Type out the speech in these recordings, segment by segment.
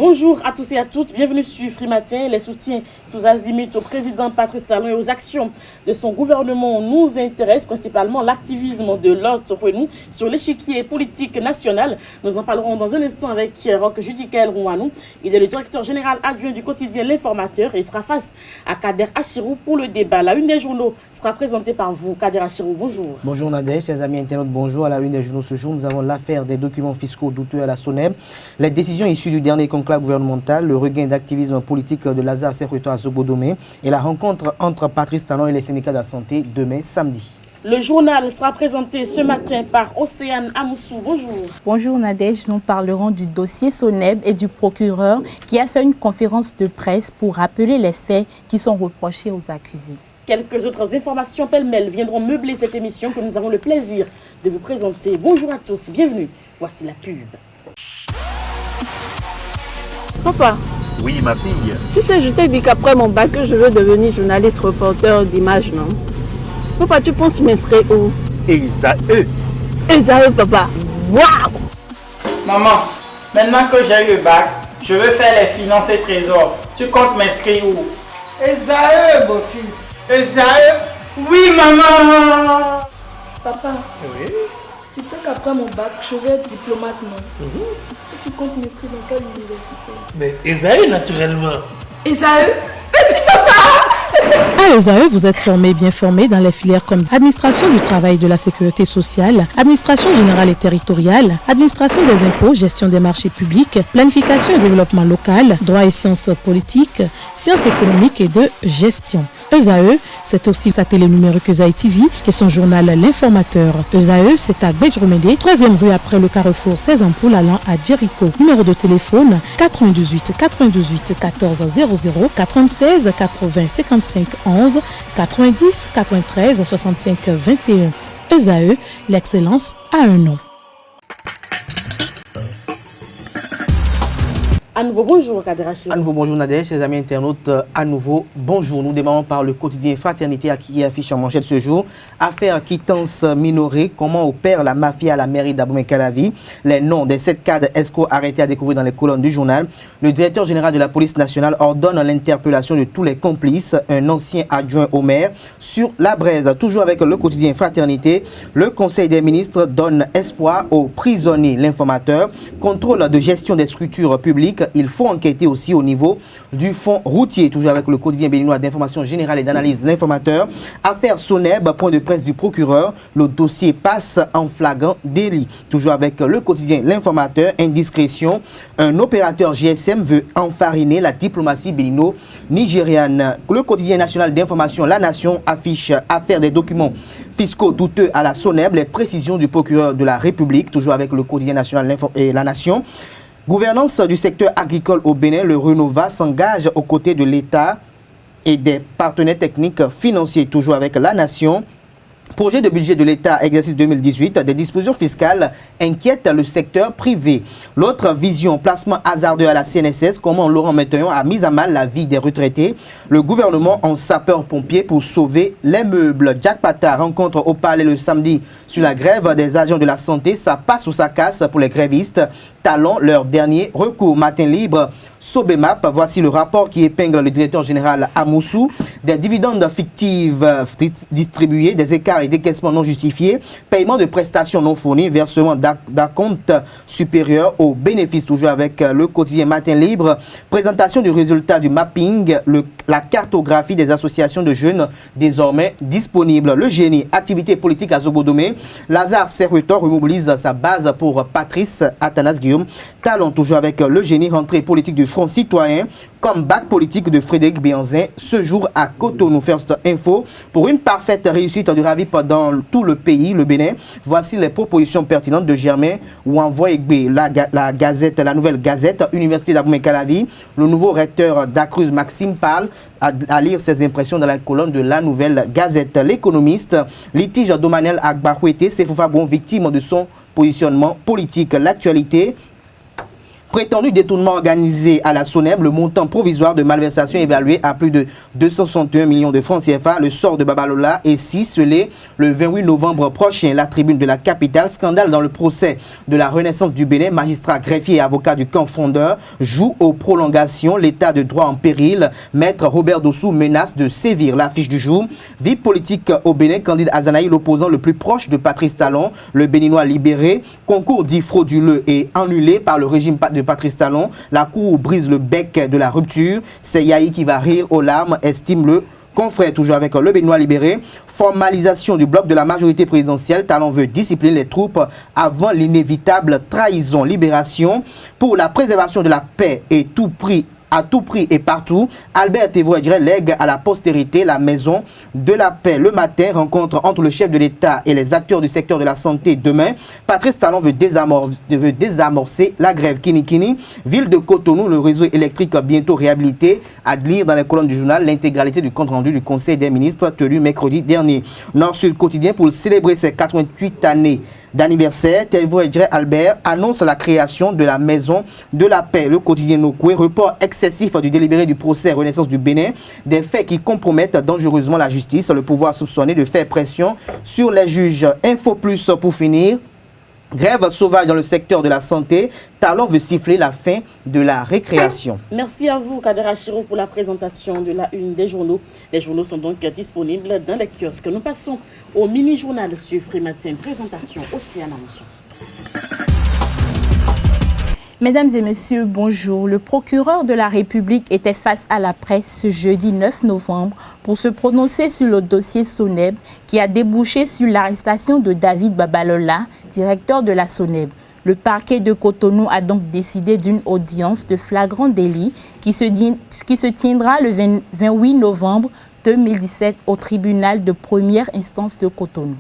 Bonjour à tous et à toutes, bienvenue sur Free Matin. Les soutiens tous azimuts au président Patrice Talon et aux actions de son gouvernement nous intéressent, principalement l'activisme de l'autre nous sur l'échiquier politique national. Nous en parlerons dans un instant avec Roch Judicaël Rouanou. Il est le directeur général adjoint du quotidien L'Informateur et il sera face à Kader Achirou pour le débat. La une des journaux sera présentée par vous, Kader Achirou. Bonjour. Bonjour Nadège, chers amis internautes, bonjour. À la une des journaux ce jour, nous avons l'affaire des documents fiscaux douteux à la SONEB, les décisions issues du dernier conclave gouvernemental, le regain d'activisme politique de Lazare Serruto à Zobodomé et la rencontre entre Patrice Talon et les syndicats de la santé demain samedi. Le journal sera présenté ce matin par Océane Amoussou. Bonjour. Bonjour Nadège, nous parlerons du dossier SONEB et du procureur qui a fait une conférence de presse pour rappeler les faits qui sont reprochés aux accusés. Quelques autres informations pêle-mêle viendront meubler cette émission que nous avons le plaisir de vous présenter. Bonjour à tous, bienvenue. Voici la pub. Papa. Oui, ma fille. Tu sais, je t'ai dit qu'après mon bac, je veux devenir journaliste reporter d'image, non? Papa, tu penses m'inscrire où? Esaü. Esaü, papa. Waouh! Maman, maintenant que j'ai eu le bac, je veux faire les finances et trésors. Tu comptes m'inscrire où? Esaü, beau-fils. Esaü? Oui, maman! Papa. Oui. Tu sais qu'après mon bac, je vais être diplomate, non? Et tu comptes m'inscrire dans quelle université? Mais Esaü, naturellement. Esaü? À ESAE, vous êtes bien formé dans les filières comme administration du travail et de la sécurité sociale, administration générale et territoriale, administration des impôts, gestion des marchés publics, planification et développement local, droit et sciences politiques, sciences économiques et de gestion. ESAE, c'est aussi sa télé numérique ESAE TV et son journal L'Informateur. ESAE, c'est à Bedjromede, 3e rue après le carrefour 16 ampoules allant à Jericho. Numéro de téléphone 98 98 14 00 96 80 55 11 90 93 65 21. ESAE, l'excellence a un nom. À nouveau, bonjour Kader Achirou. À nouveau, bonjour Nadège, chers amis internautes, à nouveau, bonjour. Nous démarrons par le quotidien Fraternité qui affiche en manchette ce jour. Affaire quittance minorée, comment opère la mafia à la mairie d'Abomey-Calavi. Les noms des 7 cadres escrocs arrêtés à découvrir dans les colonnes du journal. Le directeur général de la police nationale ordonne l'interpellation de tous les complices, un ancien adjoint au maire, sur la braise. Toujours avec le quotidien Fraternité, le Conseil des ministres donne espoir aux prisonniers. L'Informateur, contrôle de gestion des structures publiques. Il faut enquêter aussi au niveau du fonds routier. Toujours avec le quotidien béninois d'information générale et d'analyse L'Informateur. Affaire SONEB, point de presse du procureur. Le dossier passe en flagrant délit. Toujours avec le quotidien L'Informateur. Indiscrétion. Un opérateur GSM veut enfariner la diplomatie bénino-nigériane. Le quotidien national d'information La Nation affiche affaire des documents fiscaux douteux à la SONEB. Les précisions du procureur de la République. Toujours avec le quotidien national et La Nation. Gouvernance du secteur agricole au Bénin, le Renova s'engage aux côtés de l'État et des partenaires techniques financiers, toujours avec La Nation. Projet de budget de l'État, exercice 2018, des dispositions fiscales inquiètent le secteur privé. L'autre vision, placement hasardeux à la CNSS, comment Laurent Métaillon a mis à mal la vie des retraités. Le gouvernement en sapeur-pompier pour sauver les meubles. Jack Pata rencontre au palais le samedi sur la grève des agents de la santé. Ça passe ou ça casse pour les grévistes. Talon leur dernier recours. Matin libre, Sobemap, voici le rapport qui épingle le directeur général Amoussou. Des dividendes fictifs distribués, des écarts et décaissements non justifiés, paiement de prestations non fournies, versement d'acompte supérieur aux bénéfices. Toujours avec le quotidien Matin libre, présentation du résultat du mapping, la cartographie des associations de jeunes désormais disponible. Le génie, activité politique à Zobodomé. Lazare Serruto remobilise sa base pour Patrice Athanas Guillaume. Talon, toujours avec le génie, rentrée politique du Front Citoyen, comeback politique de Frédéric Béanzin, ce jour à Cotonou. First Info, pour une parfaite réussite du RAVIP dans tout le pays, le Bénin, voici les propositions pertinentes de Germain Ouanvoyegbe, la Gazette, la nouvelle Gazette, Université d'Abomey-Calavi, le nouveau recteur d'Acruz Maxime Pal, à lire ses impressions dans la colonne de la nouvelle Gazette. L'économiste, litige domanial Agbarouete, c'est Foufa Bon, victime de son positionnement politique. L'actualité, Prétendu détournement organisé à la SONEB, le montant provisoire de malversation évalué à plus de 261 millions de francs CFA. Le sort de Babalola est scellé le 28 novembre prochain. La tribune de la capitale, scandale dans le procès de la Renaissance du Bénin. Magistrat, greffier et avocat du camp fondeur joue aux prolongations. L'état de droit en péril. Maître Robert Dossou menace de sévir. L'affiche du jour. Vie politique au Bénin. Candide Azanaï, l'opposant le plus proche de Patrice Talon. Le Béninois libéré. Concours dit frauduleux et annulé par le régime de Patrice Talon. La cour brise le bec de la rupture. C'est Yahi qui va rire aux larmes, estime le confrère. Toujours avec le Béninois libéré. Formalisation du bloc de la majorité présidentielle. Talon veut discipliner les troupes avant l'inévitable trahison. Libération pour la préservation de la paix et tout prix. À tout prix et partout, Albert Thévoigré lègue à la postérité la maison de la paix. Le matin, rencontre entre le chef de l'État et les acteurs du secteur de la santé. Demain, Patrice Talon veut désamorcer la grève. Kini, ville de Cotonou, le réseau électrique bientôt réhabilité. À lire dans les colonnes du journal l'intégralité du compte-rendu du Conseil des ministres tenu mercredi dernier. Nord-Sud quotidien pour célébrer ses 88 années d'anniversaire, Thévoigré Albert annonce la création de la maison de la paix. Le quotidien Nokoué, report excessif du délibéré du procès Renaissance du Bénin, des faits qui compromettent dangereusement la justice, le pouvoir soupçonné de faire pression sur les juges. Info Plus pour finir. Grève sauvage dans le secteur de la santé. Talon veut siffler la fin de la récréation. Merci à vous, Kader Achiro, pour la présentation de la une des journaux. Les journaux sont donc disponibles dans les kiosques. Nous passons au mini-journal sur Free Matin. Présentation Océane Amonson. Mesdames et messieurs, bonjour. Le procureur de la République était face à la presse ce jeudi 9 novembre pour se prononcer sur le dossier SONEB qui a débouché sur l'arrestation de David Babalola, directeur de la SONEB. Le parquet de Cotonou a donc décidé d'une audience de flagrant délit qui se tiendra le 28 novembre 2017 au tribunal de première instance de Cotonou.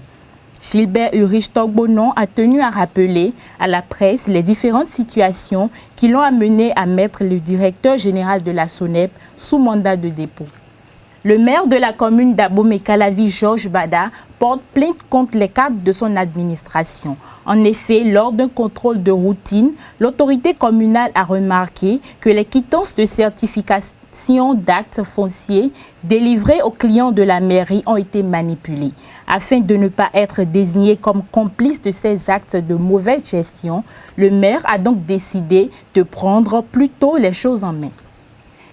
Gilbert Ulrich Togbonon a tenu à rappeler à la presse les différentes situations qui l'ont amené à mettre le directeur général de la SONEB sous mandat de dépôt. Le maire de la commune d'Abomey-Calavi, Georges Bada, porte plainte contre les cadres de son administration. En effet, lors d'un contrôle de routine, l'autorité communale a remarqué que les quittances de certification d'actes fonciers délivrés aux clients de la mairie ont été manipulées. Afin de ne pas être désigné comme complice de ces actes de mauvaise gestion, le maire a donc décidé de prendre plutôt les choses en main.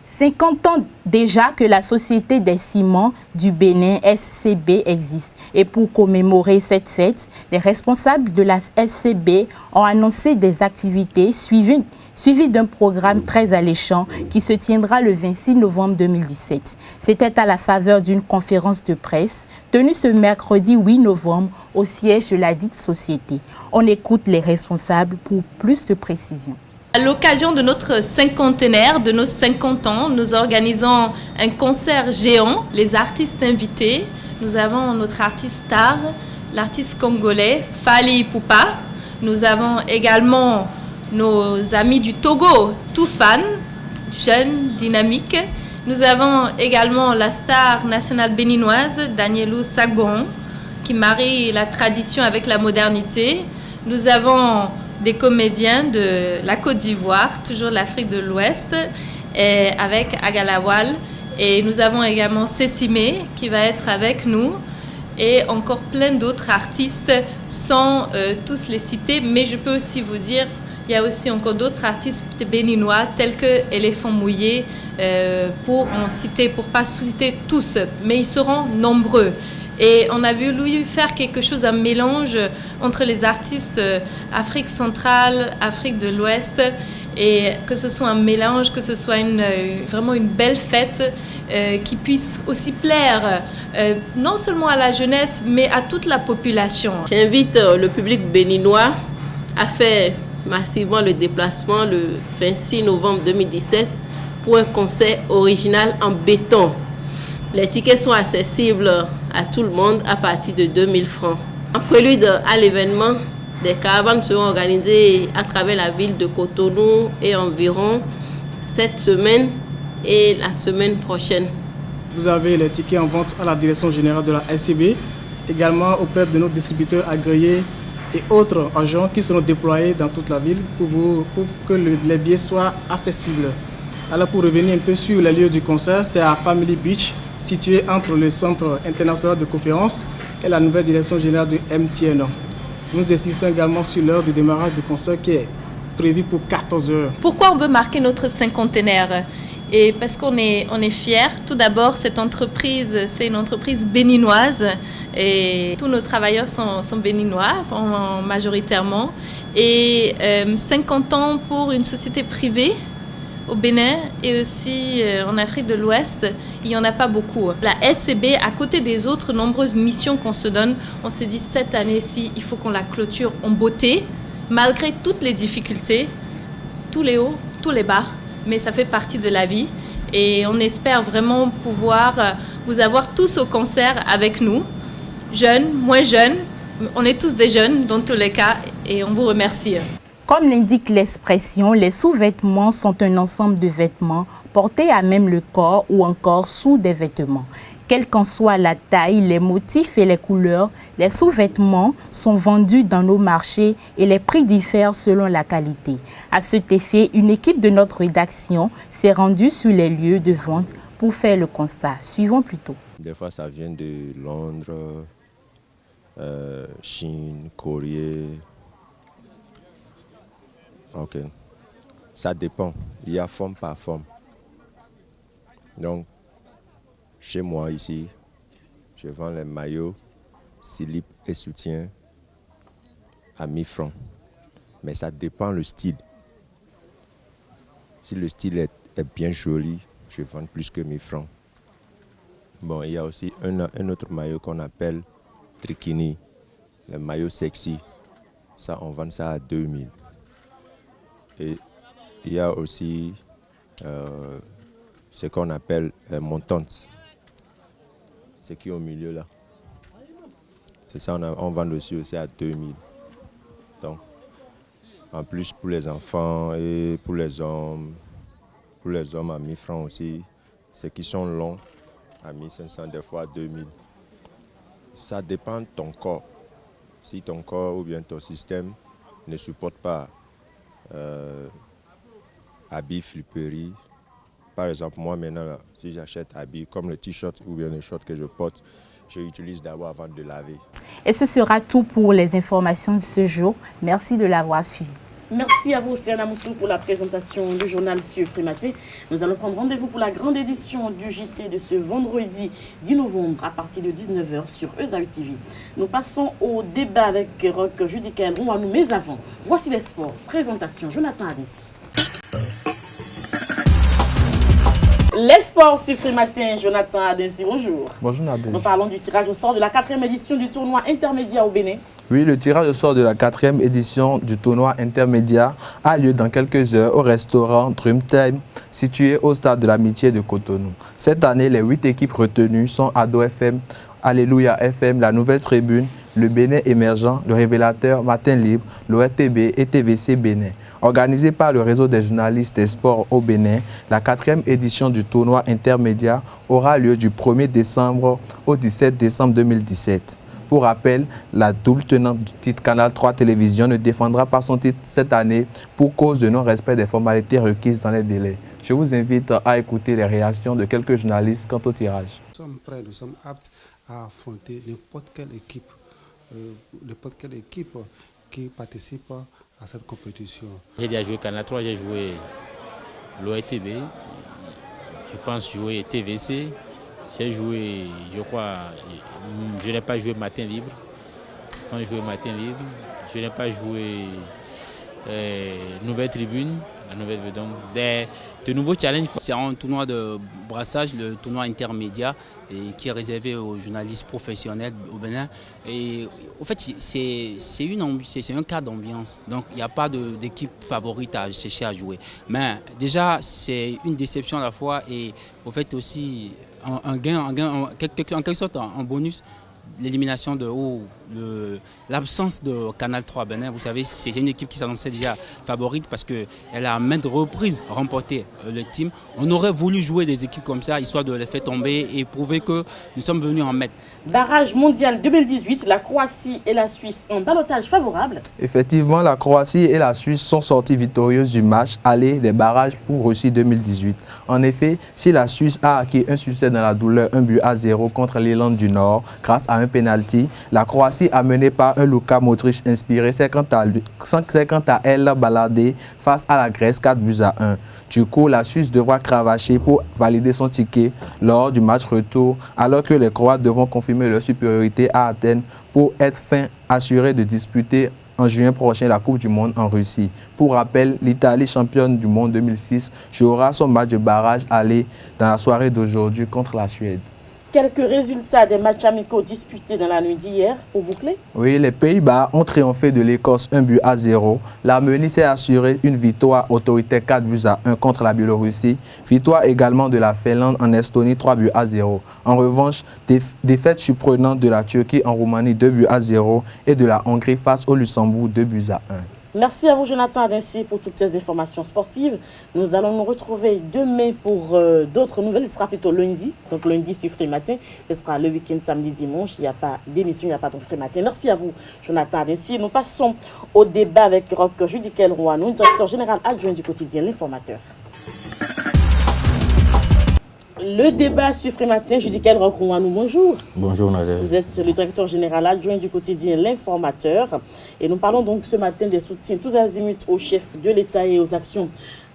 50 ans déjà que la Société des ciments du Bénin, SCB, existe. Et pour commémorer cette fête, les responsables de la SCB ont annoncé des activités suivies d'un programme très alléchant qui se tiendra le 26 novembre 2017. C'était à la faveur d'une conférence de presse tenue ce mercredi 8 novembre au siège de la dite société. On écoute les responsables pour plus de précisions. À l'occasion de notre cinquantenaire, de nos 50 ans, nous organisons un concert géant, les artistes invités. Nous avons notre artiste star, l'artiste congolais Fally Ipupa. Nous avons également nos amis du Togo, Toufan, jeunes, dynamiques. Nous avons également la star nationale béninoise, Danielou Sagbon, qui marie la tradition avec la modernité. Nous avons des comédiens de la Côte d'Ivoire, toujours l'Afrique de l'Ouest, avec Agalawal. Et nous avons également Sessimé qui va être avec nous. Et encore plein d'autres artistes, sans tous les citer. Mais je peux aussi vous dire, il y a aussi encore d'autres artistes béninois, tels que Éléphant Mouillé, pour en citer, pour pas citer tous. Mais ils seront nombreux. Et on a voulu faire quelque chose, un mélange entre les artistes Afrique centrale, Afrique de l'Ouest, et que ce soit un mélange, que ce soit vraiment une belle fête qui puisse aussi plaire non seulement à la jeunesse, mais à toute la population. J'invite le public béninois à faire massivement le déplacement le 26 novembre 2017 pour un concert original en béton. Les tickets sont accessibles à tout le monde à partir de 2000 francs. En prélude à l'événement, des caravanes seront organisées à travers la ville de Cotonou et environ cette semaine et la semaine prochaine. Vous avez les tickets en vente à la direction générale de la SCB, également auprès de nos distributeurs agréés et autres agents qui seront déployés dans toute la ville pour que les billets soient accessibles. Alors pour revenir un peu sur les lieux du concert, c'est à Family Beach, situé entre le Centre international de conférence et la nouvelle direction générale du MTN. Nous insistons également sur l'heure de démarrage du concert qui est prévu pour 14 h. Pourquoi on veut marquer notre cinquantenaire? Et parce qu'on est fiers. Tout d'abord, cette entreprise, c'est une entreprise béninoise et tous nos travailleurs sont béninois majoritairement. Et 50 ans pour une société privée au Bénin et aussi en Afrique de l'Ouest, il n'y en a pas beaucoup. La SCB, à côté des autres nombreuses missions qu'on se donne, on s'est dit cette année-ci, il faut qu'on la clôture en beauté, malgré toutes les difficultés, tous les hauts, tous les bas, mais ça fait partie de la vie. Et on espère vraiment pouvoir vous avoir tous au concert avec nous, jeunes, moins jeunes, on est tous des jeunes dans tous les cas et on vous remercie. Comme l'indique l'expression, les sous-vêtements sont un ensemble de vêtements portés à même le corps ou encore sous des vêtements. Quelle qu'en soit la taille, les motifs et les couleurs, les sous-vêtements sont vendus dans nos marchés et les prix diffèrent selon la qualité. À cet effet, une équipe de notre rédaction s'est rendue sur les lieux de vente pour faire le constat. Suivons plutôt. Des fois, ça vient de Londres, Chine, Corée. Ok. Ça dépend. Il y a forme par forme. Donc, chez moi ici, je vends les maillots, slips et soutiens à 1000 francs. Mais ça dépend le style. Si le style est bien joli, je vends plus que 1000 francs. Bon, il y a aussi un autre maillot qu'on appelle trikini, le maillot sexy. Ça, on vend ça à 2000. Et il y a aussi ce qu'on appelle montante. Ce qui est au milieu là. C'est ça, on vend dessus aussi à 2000. Donc, en plus pour les enfants et pour les hommes à 1000 francs aussi. Ceux qui sont longs à 1500, des fois à 2000. Ça dépend de ton corps. Si ton corps ou bien ton système ne supporte pas habits friperie. Par exemple, moi maintenant, là, si j'achète habits comme le t-shirt ou bien les shorts que je porte, je utilise d'abord avant de laver. Et ce sera tout pour les informations de ce jour. Merci de l'avoir suivi. Merci à vous, Siana Moussou, pour la présentation du journal sur Frimaté. Nous allons prendre rendez-vous pour la grande édition du JT de ce vendredi 10 novembre à partir de 19 h sur ESAU TV. Nous passons au débat avec Roch Judicaël Rouanou, mais avant, voici les sports. Présentation, Jonathan Adessi. Les sports sur Frimatin, Jonathan Adessi, bonjour. Bonjour Nadège. Nous parlons du tirage au sort de la 4e édition du tournoi intermédiaire au Bénin. Oui, le tirage au sort de la 4e édition du tournoi intermédiaire a lieu dans quelques heures au restaurant Dreamtime, situé au stade de l'Amitié de Cotonou. Cette année, les 8 équipes retenues sont Ado FM, Alléluia FM, la Nouvelle Tribune, le Bénin émergent, le Révélateur, Matin Libre, l'ORTB et TVC Bénin. Organisée par le réseau des journalistes des sports au Bénin, la 4e édition du tournoi intermédiaire aura lieu du 1er décembre au 17 décembre 2017. Pour rappel, la double tenante du titre Canal 3 Télévision ne défendra pas son titre cette année pour cause de non-respect des formalités requises dans les délais. Je vous invite à écouter les réactions de quelques journalistes quant au tirage. Nous sommes prêts, nous sommes aptes à affronter n'importe quelle équipe qui participe à cette compétition. J'ai déjà joué Canal 3, j'ai joué l'ORTB, je pense jouer TVC, j'ai joué, je crois, je n'ai pas joué Matin Libre. Quand je jouais Matin Libre, je n'ai pas joué Nouvelle Tribune. Donc, de nouveaux challenges. C'est un tournoi de brassage, le tournoi intermédiaire qui est réservé aux journalistes professionnels au Bénin. Et au fait, c'est un cas d'ambiance. Donc il n'y a pas d'équipe favorite à chercher à jouer. Mais déjà, c'est une déception à la fois et au fait aussi un gain en quelque sorte un bonus. L'élimination l'absence de Canal 3 Bénin. Vous savez, c'est une équipe qui s'annonçait déjà favorite parce qu'elle a à maintes reprises remporté le team. On aurait voulu jouer des équipes comme ça, histoire de les faire tomber et prouver que nous sommes venus en maître. Barrage mondial 2018, la Croatie et la Suisse en ballottage favorable. Effectivement, la Croatie et la Suisse sont sorties victorieuses du match aller des barrages pour Russie 2018. En effet, si la Suisse a acquis un succès dans la douleur 1-0 contre l'Irlande du Nord grâce à un penalty, la Croatie a mené par un Luka Modric inspiré, c'est quant à elle baladée face à la Grèce 4-1. Du coup, la Suisse devra cravacher pour valider son ticket lors du match retour, alors que les Croates devront confirmer leur supériorité à Athènes pour être fin assurés de disputer en juin prochain la Coupe du Monde en Russie. Pour rappel, l'Italie, championne du monde 2006, jouera son match de barrage aller dans la soirée d'aujourd'hui contre la Suède. Quelques résultats des matchs amicaux disputés dans la nuit d'hier pour boucler. Oui, les Pays-Bas ont triomphé de l'Écosse 1-0. L'Arménie s'est assuré une victoire autoritaire 4-1 contre la Biélorussie. Victoire également de la Finlande en Estonie 3-0. En revanche, défaite surprenante de la Turquie en Roumanie 2-0 et de la Hongrie face au Luxembourg 2-1. Merci à vous, Jonathan Adinsi, pour toutes ces informations sportives. Nous allons nous retrouver demain pour d'autres nouvelles. Ce sera plutôt lundi. Donc lundi sur Free Matin. Ce sera le week-end, samedi, dimanche. Il n'y a pas d'émission, il n'y a pas de Free Matin. Merci à vous, Jonathan Adinsi. Nous passons au débat avec Roch Judikel Rouanou, directeur général adjoint du quotidien L'Informateur. Le débat sur Free Matin, Judikel Rouanou, bonjour. Bonjour Nadia. Vous êtes le directeur général adjoint du quotidien L'Informateur. Et nous parlons donc ce matin des soutiens tous azimuts au chef de l'État et aux actions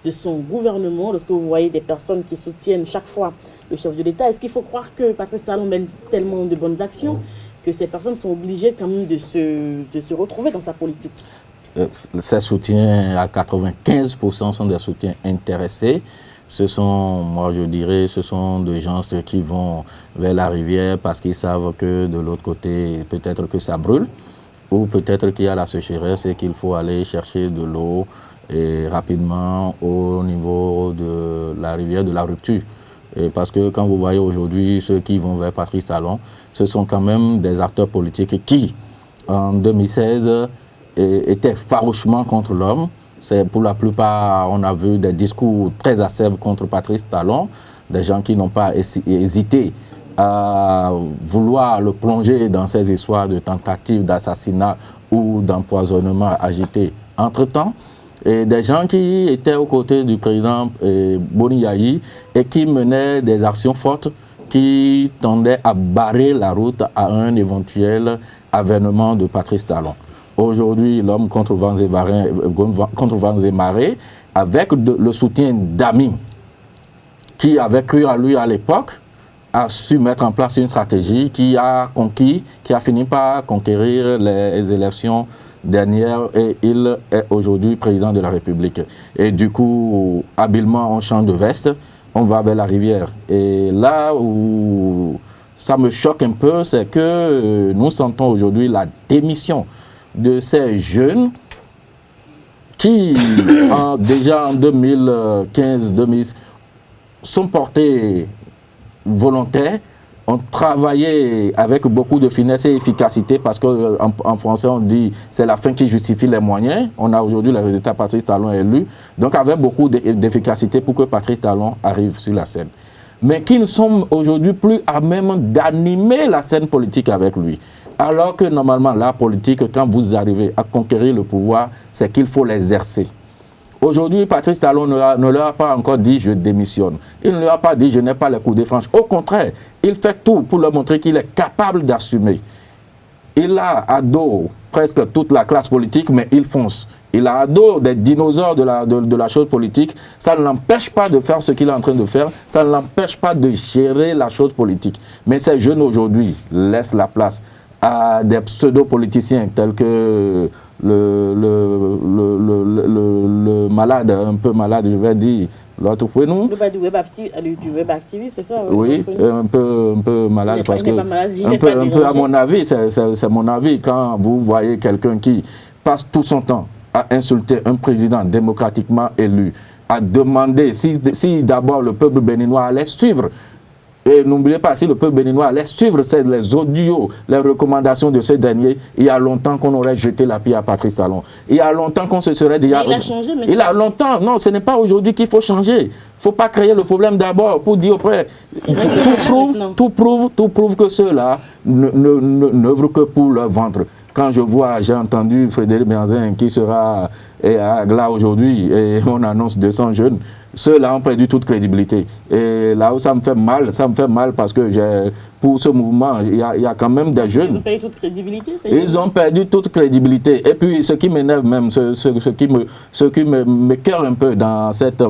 de son gouvernement. Lorsque vous voyez des personnes qui soutiennent chaque fois le chef de l'État, est-ce qu'il faut croire que Patrice Talon mène tellement de bonnes actions que ces personnes sont obligées quand même de se retrouver dans sa politique? Ces soutiens, à 95%, sont des soutiens intéressés. Ce sont, moi je dirais, ce sont des gens qui vont vers la rivière parce qu'ils savent que de l'autre côté, peut-être que ça brûle, ou peut-être qu'il y a la sécheresse et qu'il faut aller chercher de l'eau rapidement au niveau de la rivière de la rupture. Et parce que quand vous voyez aujourd'hui ceux qui vont vers Patrice Talon, ce sont quand même des acteurs politiques qui, en 2016, étaient farouchement contre l'homme. Pour la plupart, on a vu des discours très acerbes contre Patrice Talon, des gens qui n'ont pas hésité à vouloir le plonger dans ces histoires de tentatives d'assassinat ou d'empoisonnement agité entre-temps, et des gens qui étaient aux côtés du président Boni Yayi et qui menaient des actions fortes qui tendaient à barrer la route à un éventuel avènement de Patrice Talon. Aujourd'hui, l'homme contre vents et marées, avec le soutien d'amis qui avaient cru à lui à l'époque, a su mettre en place une stratégie qui a fini par conquérir les élections dernières et il est aujourd'hui président de la République. Et du coup, habilement, on change de veste, on va vers la rivière. Et là où ça me choque un peu, c'est que nous sentons aujourd'hui la démission de ces jeunes qui, déjà en 2015-2016, sont portés volontaires, ont travaillé avec beaucoup de finesse et efficacité parce qu'en français on dit c'est la fin qui justifie les moyens. On a aujourd'hui le résultat Patrice Talon élu, donc avec beaucoup d'efficacité pour que Patrice Talon arrive sur la scène. Mais qui ne sont aujourd'hui plus à même d'animer la scène politique avec lui. Alors que normalement, la politique, quand vous arrivez à conquérir le pouvoir, c'est qu'il faut l'exercer. Aujourd'hui, Patrice Talon ne leur a pas encore dit « je démissionne ». Il ne leur a pas dit « je n'ai pas les coups de franche ». Au contraire, il fait tout pour leur montrer qu'il est capable d'assumer. Il a à dos presque toute la classe politique, mais il fonce. Il a à dos des dinosaures de la chose politique. Ça ne l'empêche pas de faire ce qu'il est en train de faire. Ça ne l'empêche pas de gérer la chose politique. Mais ces jeunes aujourd'hui laissent la place à des pseudo-politiciens tels que le malade, un peu malade, je vais dire, l'autre pour nous. Du web activiste, c'est ça? Oui, un peu malade parce que, un peu à mon avis, c'est mon avis, quand vous voyez quelqu'un qui passe tout son temps à insulter un président démocratiquement élu, à demander si d'abord le peuple béninois allait suivre Et n'oubliez pas, si le peuple béninois allait suivre les audios, les recommandations de ce dernier, il y a longtemps qu'on aurait jeté la pierre à Patrice Talon. Il y a longtemps qu'on se serait déjà... Il a changé maintenant. Il a longtemps. Non, ce n'est pas aujourd'hui qu'il faut changer. Il ne faut pas créer le problème d'abord pour dire après. Tout prouve que ceux-là n'œuvrent que pour leur ventre. Quand j'ai entendu Frédéric Benzin qui sera à Gla aujourd'hui et on annonce 200 jeunes, ceux-là ont perdu toute crédibilité. Et là où ça me fait mal parce que pour ce mouvement, il y a quand même des jeunes. Ils ont perdu toute crédibilité. Ils ont perdu toute crédibilité. Et puis ce qui m'énerve même, ce qui m'écoeure un peu dans cette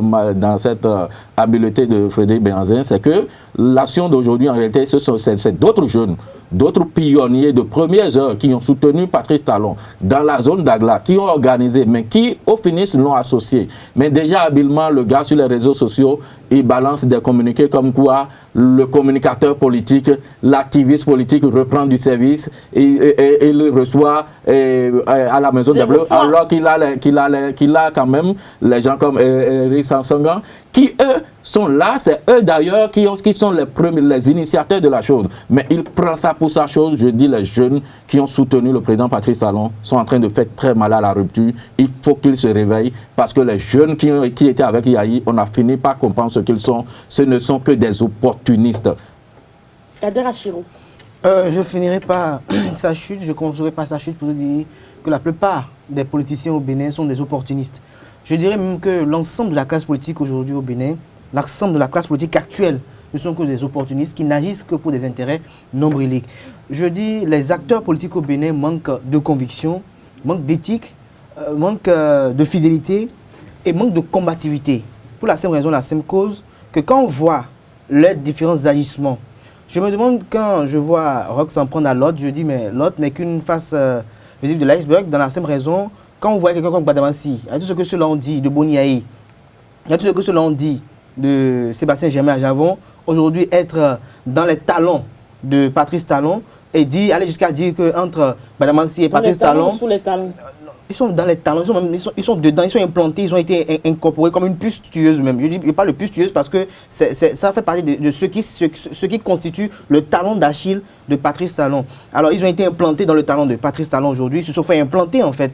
habileté de Frédéric Benzin, c'est que l'action d'aujourd'hui, en réalité, c'est d'autres jeunes, d'autres pionniers de premières heures qui ont soutenu Patrice Talon dans la zone d'Agla, qui ont organisé, mais qui au final l'ont associé. Mais déjà habilement, le gars sur les réseaux sociaux, il balance des communiqués comme quoi le communicateur politique, l'activiste politique reprend du service et il reçoit à la maison des Bleus, alors qu'il a quand même les gens comme Eric Sansangan, qui eux sont là, c'est eux d'ailleurs qui sont les initiateurs de la chose. Mais il prend ça pour sa chose. Je dis les jeunes qui ont soutenu le président Patrice Talon sont en train de faire très mal à la rupture. Il faut qu'ils se réveillent parce que les jeunes qui étaient avec Yahi, on a fini par comprendre ce qu'ils sont. Ce ne sont que des opportunistes. Kader Achiro. Je finirai par sa chute, je commencerai par sa chute pour vous dire que la plupart des politiciens au Bénin sont des opportunistes. Je dirais même que l'ensemble de la classe politique aujourd'hui au Bénin, l'ensemble de la classe politique actuelle, ne sont que des opportunistes qui n'agissent que pour des intérêts nombriliques. Je dis les acteurs politiques au Bénin manquent de conviction, manquent d'éthique, manquent de fidélité et manquent de combativité. Pour la simple raison, la simple cause, que quand on voit leurs différents agissements, je me demande quand je vois Roch s'en prendre à l'autre, je dis mais l'autre n'est qu'une face visible de l'iceberg, dans la simple raison, quand on voit quelqu'un comme Badamassi, il y a tout ce que cela on dit de Boniaï, il y a tout ce que cela on dit de Sébastien Germain à Javon, aujourd'hui être dans les talons de Patrice Talon et aller jusqu'à dire qu'entre Badamassi et Patrice Talon, sous les talons. Ils sont dans les talons, ils sont dedans, ils sont implantés, ils ont été incorporés comme une puce tueuse même. Je parle de puce tueuse parce que ça fait partie de ce qui constitue le talon d'Achille de Patrice Talon. Alors ils ont été implantés dans le talon de Patrice Talon aujourd'hui, ils se sont fait implanter en fait.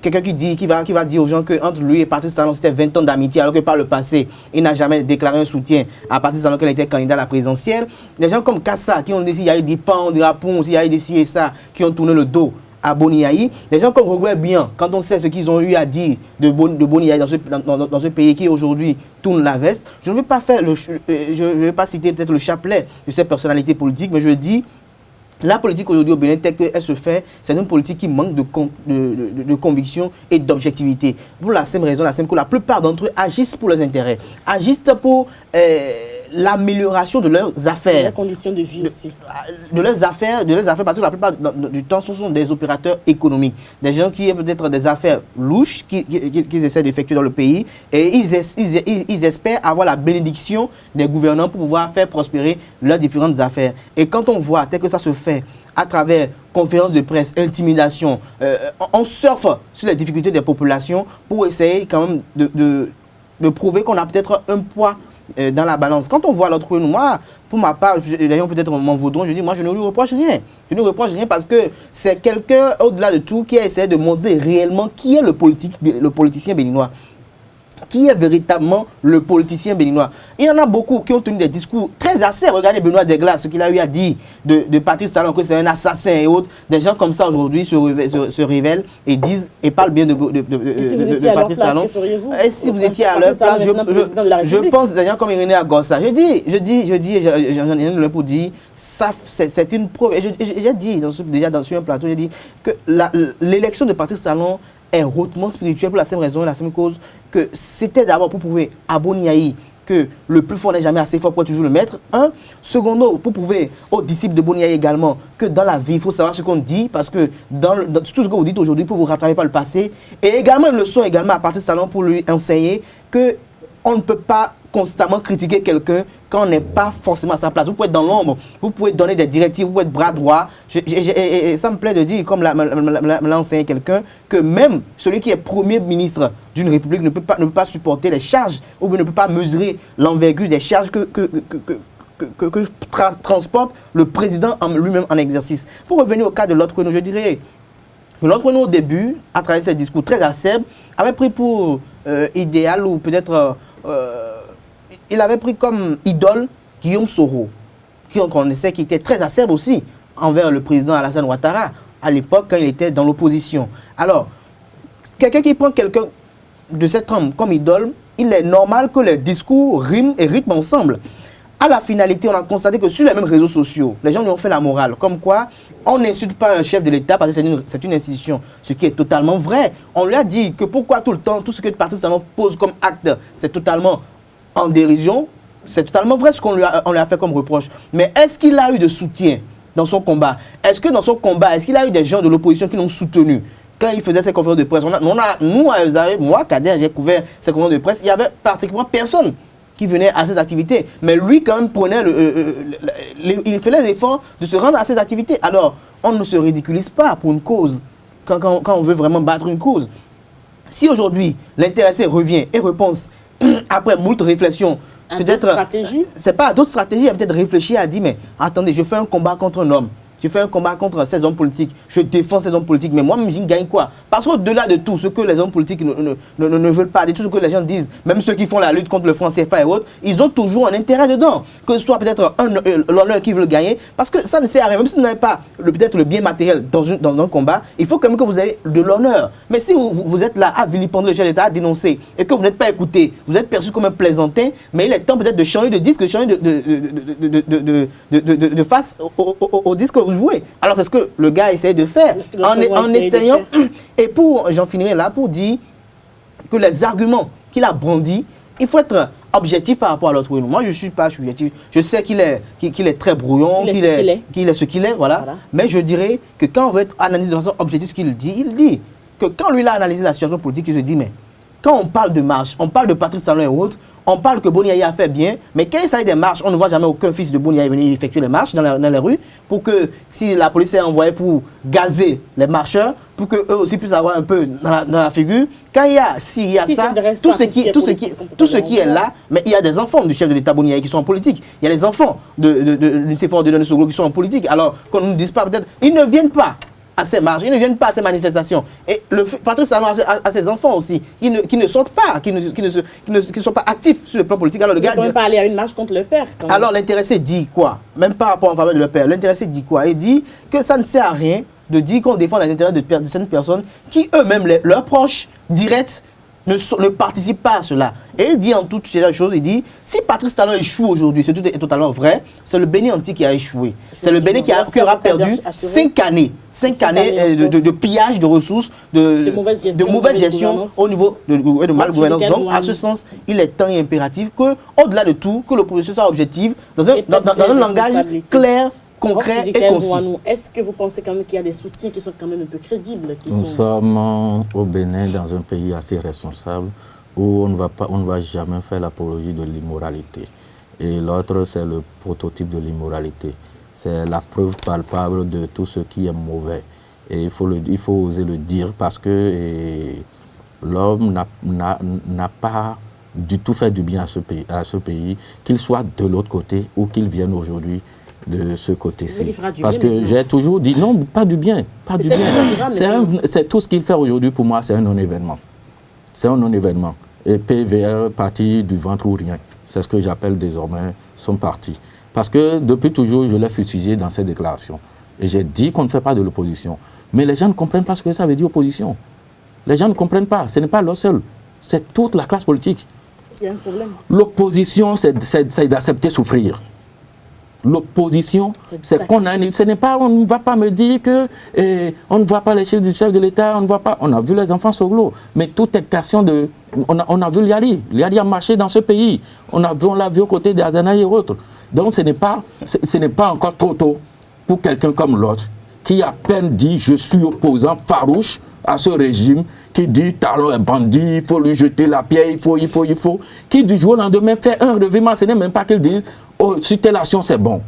Quelqu'un qui va dire aux gens qu'entre lui et Patrice Talon, c'était 20 ans d'amitié, alors que par le passé, il n'a jamais déclaré un soutien à Patrice Talon quand il était candidat à la présidentielle. Des gens comme Kassa, qui ont dit qu'il y a eu des pans, des rapons, il y a eu des ci et ça, qui ont tourné le dos à Boniaï. Des gens comme Robert Bien, quand on sait ce qu'ils ont eu à dire de Boniaï dans ce pays qui aujourd'hui tourne la veste, je ne vais pas citer peut-être le chapelet de ces personnalités politiques, mais je dis la politique aujourd'hui au Bénin, telle qu'elle se fait, c'est une politique qui manque de conviction et d'objectivité. Pour la simple raison, la plupart d'entre eux agissent pour leurs intérêts, agissent pour l'amélioration de leurs affaires. La condition de vie aussi. De leurs affaires, parce que la plupart du temps, ce sont des opérateurs économiques. Des gens qui ont peut-être des affaires louches qu'ils essaient d'effectuer dans le pays et ils espèrent avoir la bénédiction des gouvernants pour pouvoir faire prospérer leurs différentes affaires. Et quand on voit tel que ça se fait à travers conférences de presse, intimidation, on surfe sur les difficultés des populations pour essayer quand même de prouver qu'on a peut-être un poids dans la balance. Quand on voit l'autre côté, moi, pour ma part, d'ailleurs peut-être m'en vaudront, je dis, moi je ne lui reproche rien. Je ne lui reproche rien parce que c'est quelqu'un, au-delà de tout, qui a essayé de montrer réellement qui est le politicien béninois. Qui est véritablement le politicien béninois. Il y en a beaucoup qui ont tenu des discours très acerbes. Regardez Benoît Degla, ce qu'il a eu à dire de Patrice Talon, que c'est un assassin et autres. Des gens comme ça aujourd'hui se révèlent et disent et parlent bien de Patrice Talon. Et si vous étiez à leur place, je pense des gens comme Irénée Agossa. J'en ai un pour dire, c'est une preuve. Et j'ai dit déjà sur un plateau, j'ai dit que l'élection de Patrice Talon est hautement spirituel pour la simple raison et la simple cause que c'était d'abord pour prouver à Boniaï que le plus fort n'est jamais assez fort pour toujours le mettre. Secondo, pour prouver aux disciples de Boniaï également que dans la vie, il faut savoir ce qu'on dit parce que dans tout ce que vous dites aujourd'hui pour vous rattraper par le passé. Et également une leçon également à partir de salon pour lui enseigner que on ne peut pas constamment critiquer quelqu'un quand on n'est pas forcément à sa place. Vous pouvez être dans l'ombre, vous pouvez donner des directives, vous pouvez être bras droit. Et ça me plaît de dire, comme me l'a enseigné quelqu'un, que même celui qui est premier ministre d'une république ne peut pas supporter les charges ou ne peut pas mesurer l'envergure des charges transporte le président lui-même en exercice. Pour revenir au cas de l'autre Renault, je dirais que l'autre Renault, au début, à travers ses discours très acerbes, avait pris pour idéal ou peut-être il avait pris comme idole Guillaume Soro, qu'on connaissait, qui était très acerbe aussi envers le président Alassane Ouattara à l'époque quand il était dans l'opposition. Alors, quelqu'un qui prend quelqu'un de cette trempe comme idole, il est normal que les discours riment et rythment ensemble. À la finalité, on a constaté que sur les mêmes réseaux sociaux, les gens lui ont fait la morale. Comme quoi, on n'insulte pas un chef de l'État parce que c'est une institution. Ce qui est totalement vrai. On lui a dit que pourquoi tout le temps, tout ce que Patrice Talon pose comme acte, c'est totalement en dérision. C'est totalement vrai ce qu'on lui a fait comme reproche. Mais est-ce qu'il a eu de soutien dans son combat? Est-ce que dans son combat, est-ce qu'il a eu des gens de l'opposition qui l'ont soutenu? Quand il faisait ses conférences de presse, nous, à Eusare, moi, Kader, j'ai couvert ses conférences de presse, il n'y avait pratiquement personne qui venait à ces activités. Mais lui, quand même, prenait il faisait l'effort de se rendre à ces activités. Alors, on ne se ridiculise pas pour une cause, quand on veut vraiment battre une cause. Si aujourd'hui, l'intéressé revient et repense, après moult réflexions, peut-être, c'est pas d'autres stratégies, il a peut-être réfléchi, a dit, mais attendez, je fais un combat contre un homme. Je fais un combat contre ces hommes politiques, je défends ces hommes politiques, mais moi-même, je gagne quoi? Parce qu'au-delà de tout ce que les hommes politiques ne veulent pas, de tout ce que les gens disent, même ceux qui font la lutte contre le franc CFA et autres, ils ont toujours un intérêt dedans. Que ce soit peut-être l'honneur qu'ils veulent gagner, parce que ça ne sert à rien. Même si vous n'avez pas peut-être le bien matériel dans un combat, il faut quand même que vous ayez de l'honneur. Mais si vous êtes là à vilipender le chef d'État, à dénoncer, et que vous n'êtes pas écouté, vous êtes perçu comme un plaisantin, mais il est temps peut-être de changer de disque, de changer de face au disque que vous jouez. Alors c'est ce que le gars essaie de faire en essayant. Et j'en finirai là pour dire que les arguments qu'il a brandis, il faut être objectif par rapport à l'autre. Moi je ne suis pas subjectif. Je sais qu'il est très brouillon, qu'il est ce qu'il est, voilà. Mais je dirais que quand on veut être analysé de façon objective ce qu'il dit, il dit que quand lui il a analysé la situation politique, il se dit mais quand on parle de marche, on parle de Patrice Talon et autres, on parle que Boni Yaye a fait bien, mais quand il s'agit des marches, on ne voit jamais aucun fils de Boni Yaye venir effectuer les marches dans les rues, pour que si la police est envoyée pour gazer les marcheurs, pour qu'eux aussi puissent avoir un peu dans la figure, quand il y a ça, tout ce qui est là, mais il y a des enfants du chef de l'État Boni Yaye qui sont en politique, il y a des enfants de Nicéphore de Soglo qui sont en politique, alors qu'on ne nous dise pas peut-être, ils ne viennent pas à ces marches, ils ne viennent pas à ces manifestations. Et Patrice Talon a ses enfants aussi, qui ne sortent pas, qui ne sont pas actifs sur le plan politique. Alors le gars ne peut pas aller à une marche contre le père. Alors l'intéressé dit quoi? Même par rapport en faveur de leur père, l'intéressé dit quoi? Il dit que ça ne sert à rien de dire qu'on défend les intérêts de certaines personnes qui eux-mêmes, leurs proches directs, ne participent pas à cela. Et il dit en toutes ces choses, il dit, si Patrice Talon échoue aujourd'hui, c'est totalement vrai, c'est le Bénin entier qui a échoué. C'est le Bénin qui aura perdu 5 années de pillage de ressources, de mauvaise gestion au niveau de malgouvernance. Donc, à ce sens, il est temps et impératif qu'au-delà de tout, que l'opposition soit objective, dans un langage clair, concret et concis. Est-ce que vous pensez quand même qu'il y a des soutiens qui sont quand même un peu crédibles? Nous sommes au Bénin dans un pays assez responsable où on ne va jamais faire l'apologie de l'immoralité. Et l'autre, c'est le prototype de l'immoralité. C'est la preuve palpable de tout ce qui est mauvais. Et il faut oser le dire parce que l'homme n'a pas du tout fait du bien à ce pays, qu'il soit de l'autre côté ou qu'il vienne aujourd'hui de ce côté-ci. Parce que j'ai toujours dit, non, pas du bien, pas du bien. C'est tout ce qu'il fait aujourd'hui pour moi, c'est un non-événement. C'est un non-événement. Et PVR, parti du ventre ou rien. C'est ce que j'appelle désormais son parti. Parce que depuis toujours, je l'ai fustigé dans ses déclarations. Et j'ai dit qu'on ne fait pas de l'opposition. Mais les gens ne comprennent pas ce que ça veut dire opposition. Les gens ne comprennent pas. Ce n'est pas leur seul. C'est toute la classe politique. Il y a un problème. L'opposition, c'est d'accepter souffrir. L'opposition, c'est qu'on a... Ce n'est pas... On ne va pas me dire que... on ne voit pas les chefs du chef de l'État, on ne voit pas... On a vu les enfants Soglo, mais tout est question de... On a vu Liari. Liari a marché dans ce pays. On l'a vu aux côtés des Azanaï et autres. Donc ce n'est pas encore trop tôt pour quelqu'un comme l'autre qui à peine dit « je suis opposant farouche à ce régime », qui dit « Talon est bandit, il faut lui jeter la pierre, il faut », qui du jour au lendemain fait un revirement. Ce n'est même pas qu'il dise « oh, sur telle action c'est bon ».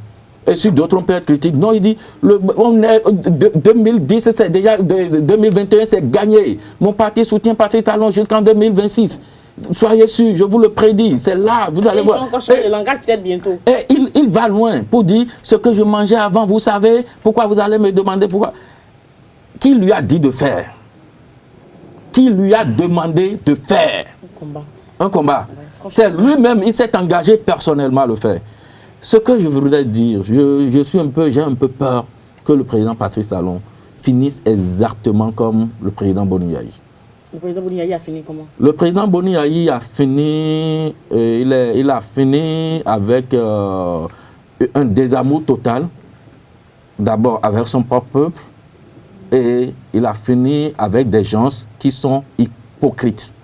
Et sur d'autres on peut être critique. Non, il dit « 2010 c'est déjà, 2021 c'est gagné. Mon parti soutient Patrice Talon jusqu'en 2026 ». Soyez sûr, je vous le prédis, c'est là, vous allez voir. Il va encore changer le langage peut-être bientôt. Et il va loin pour dire ce que je mangeais avant, vous savez, pourquoi vous allez me demander pourquoi. Qui lui a dit de faire? Qui lui a demandé de faire? Un combat. C'est lui-même, il s'est engagé personnellement à le faire. Ce que je voudrais dire, j'ai un peu peur que le président Patrice Talon finisse exactement comme le président Boni Yayi. Le président Boni Yayi a fini comment? Le président Boni Yayi a fini, il a fini avec un désamour total, d'abord avec son propre peuple, et il a fini avec des gens qui sont hypocrites.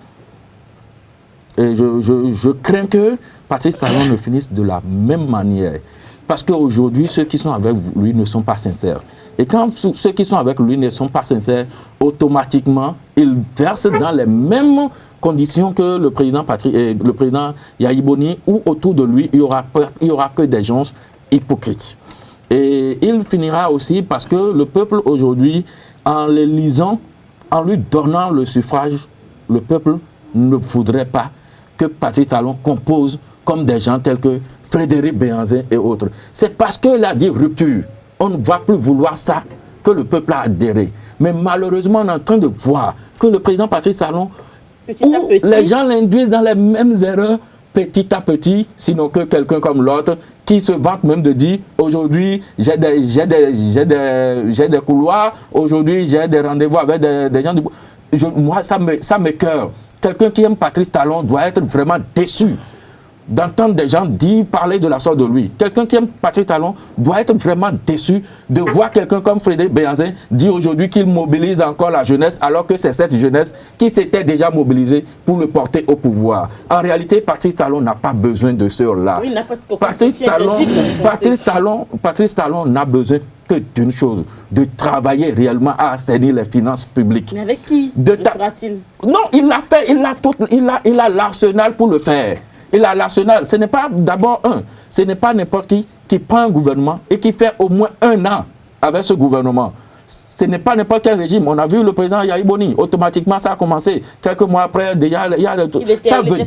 Et je crains que Patrice Talon ne finisse de la même manière. Parce qu'aujourd'hui, ceux qui sont avec lui ne sont pas sincères. Et quand ceux qui sont avec lui ne sont pas sincères, automatiquement, ils versent dans les mêmes conditions que le président Yayi Boni, où autour de lui, il y aura que des gens hypocrites. Et il finira aussi parce que le peuple aujourd'hui, en l'élisant, en lui donnant le suffrage, le peuple ne voudrait pas que Patrice Talon compose comme des gens tels que Frédéric Béhanzin et autres. C'est parce qu'il a dit rupture. On ne va plus vouloir ça que le peuple a adhéré. Mais malheureusement, on est en train de voir que le président Patrice Talon, les gens l'induisent dans les mêmes erreurs petit à petit, sinon que quelqu'un comme l'autre qui se vante même de dire aujourd'hui j'ai des couloirs, aujourd'hui j'ai des rendez-vous avec des gens du... Moi, ça m'écoeure. Quelqu'un qui aime Patrice Talon doit être vraiment déçu d'entendre des gens parler de la sorte de lui. Quelqu'un qui aime Patrice Talon doit être vraiment déçu de voir quelqu'un comme Frédéric Béhanzin dire aujourd'hui qu'il mobilise encore la jeunesse, alors que c'est cette jeunesse qui s'était déjà mobilisée pour le porter au pouvoir. En réalité, Patrice Talon n'a pas besoin de ceux-là. Oui, Patrice Talon n'a besoin que d'une chose, de travailler réellement à assainir les finances publiques. Mais avec qui le fera-t-il? Non, il l'a fait, il a l'arsenal pour le faire. Il a l'arsenal. Ce n'est pas d'abord ce n'est pas n'importe qui prend un gouvernement et qui fait au moins 1 an avec ce gouvernement. Ce n'est pas n'importe quel régime. On a vu le président Yayi Boni, automatiquement ça a commencé. Quelques mois après, déjà, il y a ça veut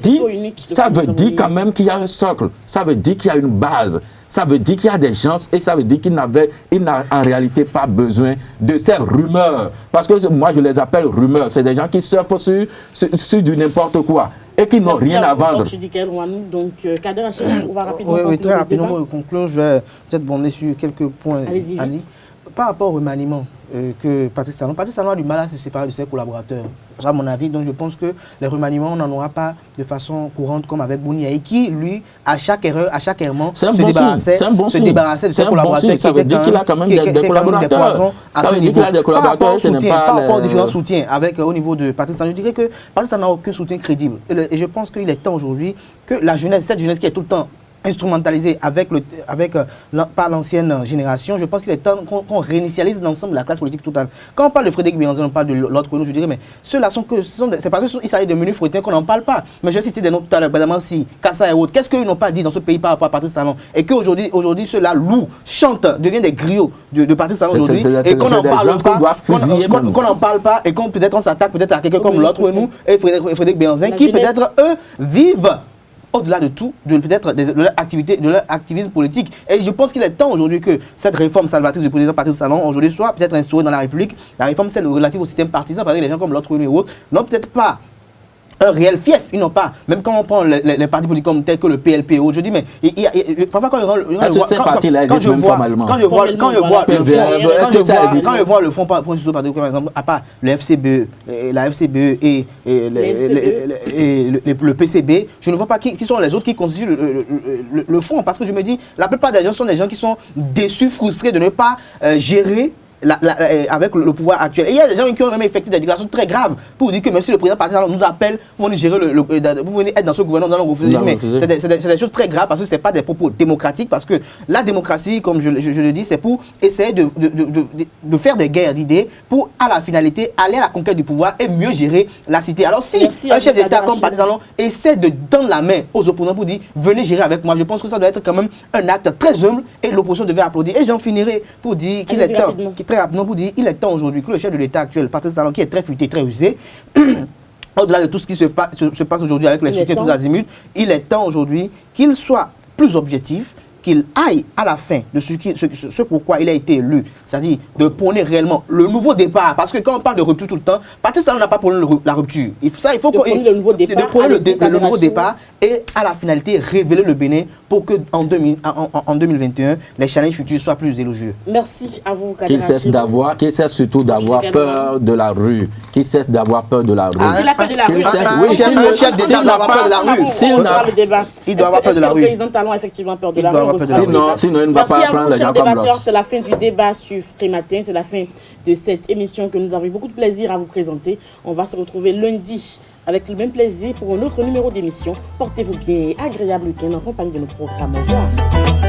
dire quand même qu'il y a un socle. Ça veut dire qu'il y a une base. Ça veut dire qu'il y a des gens et ça veut dire qu'il n'a en réalité pas besoin de ces rumeurs. Parce que moi, je les appelle rumeurs. C'est des gens qui surfent sur du n'importe quoi et qui n'ont rien à vendre. Donc, Kader, on va rapidement conclure. Oui, très rapidement conclure. Je vais peut-être bonner sur quelques points. Allez-y. Par rapport au remaniement que Patrice Talon a du mal à se séparer de ses collaborateurs. C'est à mon avis. Donc je pense que les remaniements, on n'en aura pas de façon courante comme avec Boni Yayi qui, lui, à chaque erreur, à chaque errement, se débarrassait de ses collaborateurs. Ça veut dire qu'il a quand même des collaborateurs. Ça veut dire qu'il a des collaborateurs. Par rapport aux différents soutiens au niveau de Patrice Talon, je dirais que Patrice Talon n'a aucun soutien crédible. Et je pense qu'il est temps aujourd'hui que la jeunesse, cette jeunesse qui est tout le temps instrumentalisé par l'ancienne génération, je pense qu'il est temps qu'on réinitialise l'ensemble de la classe politique totale. Quand on parle de Frédéric Béhanzin, on parle de l'autre nous, je dirais, mais ceux-là c'est parce qu'il s'agit de menus fretin qu'on n'en parle pas. Mais je cite des noms tout à l'heure, notamment si Kassa et autres, qu'est-ce qu'ils n'ont pas dit dans ce pays par rapport à Patrice Talon? Et qu'aujourd'hui, ceux-là louent, chantent, deviennent des griots de Patrice Talon aujourd'hui, et qu'on n'en parle pas, et qu'on peut-être on s'attaque peut-être à quelqu'un comme l'autre nous, et Frédéric Béhanzin, qui peut-être, eux, vivent au-delà de tout, peut-être de leur activité, de leur activisme politique. Et je pense qu'il est temps aujourd'hui que cette réforme salvatrice du président Patrice Talon aujourd'hui soit peut-être instaurée dans la République. La réforme, celle relative au système partisan, parce que les gens comme l'autre et autres n'ont peut-être pas un réel fief, ils n'ont pas. Même quand on prend les partis politiques comme tels que le PLPO, je dis, mais parfois quand je vois le fonds par exemple, à part le FCBE, la FCBE et le PCB, je ne vois pas qui sont les autres qui constituent le fonds. Parce que je me dis, la plupart des gens sont des gens qui sont déçus, frustrés de ne pas gérer avec le pouvoir actuel. Et il y a des gens qui ont même effectué des déclarations très graves pour dire que même si le président Patrice Talon nous appelle, vous venez gérer vous venez être dans ce gouvernement, nous allons refuser. Mais c'est des choses très graves parce que ce n'est pas des propos démocratiques, parce que la démocratie, comme je le dis, c'est pour essayer de faire des guerres d'idées pour, à la finalité, aller à la conquête du pouvoir et mieux gérer la cité. Alors si un chef d'État comme Patrice Talon essaie de donner la main aux opposants pour dire venez gérer avec moi, je pense que ça doit être quand même un acte très humble et l'opposition devait applaudir. Et j'en finirai pour dire qu'il est temps, très rapidement pour dire, il est temps aujourd'hui que le chef de l'État actuel, Patrice Talon, qui est très futé, très usé, au-delà de tout ce qui se passe aujourd'hui avec les soutiens tous azimuts, il est temps aujourd'hui qu'il soit plus objectif, qu'il aille à la fin de ce pourquoi il a été élu, c'est-à-dire de prôner réellement le nouveau départ. Parce que quand on parle de rupture tout le temps, Patrice Talon n'a pas prôné la rupture. Il faut prôner le nouveau départ, le nouveau départ et à la finalité révéler le Bénin pour que en 2021 les challenges futurs soient plus élogieux. Merci à vous. Qu'il cesse surtout d'avoir peur de la rue, qu'il cesse d'avoir peur de la rue. Il a peur de la rue. Le chef d'État doit avoir peur de la rue. Il doit avoir peur de la rue. Le président Talon a effectivement peur de la rue. Sinon, il ne va pas prendre les gens comme l'autre. C'est la fin du débat sur Frimatin, c'est la fin de cette émission que nous avons eu beaucoup de plaisir à vous présenter. On va se retrouver lundi avec le même plaisir pour un autre numéro d'émission. Portez-vous bien et agréable week-end en compagnie de nos programmes. Au revoir.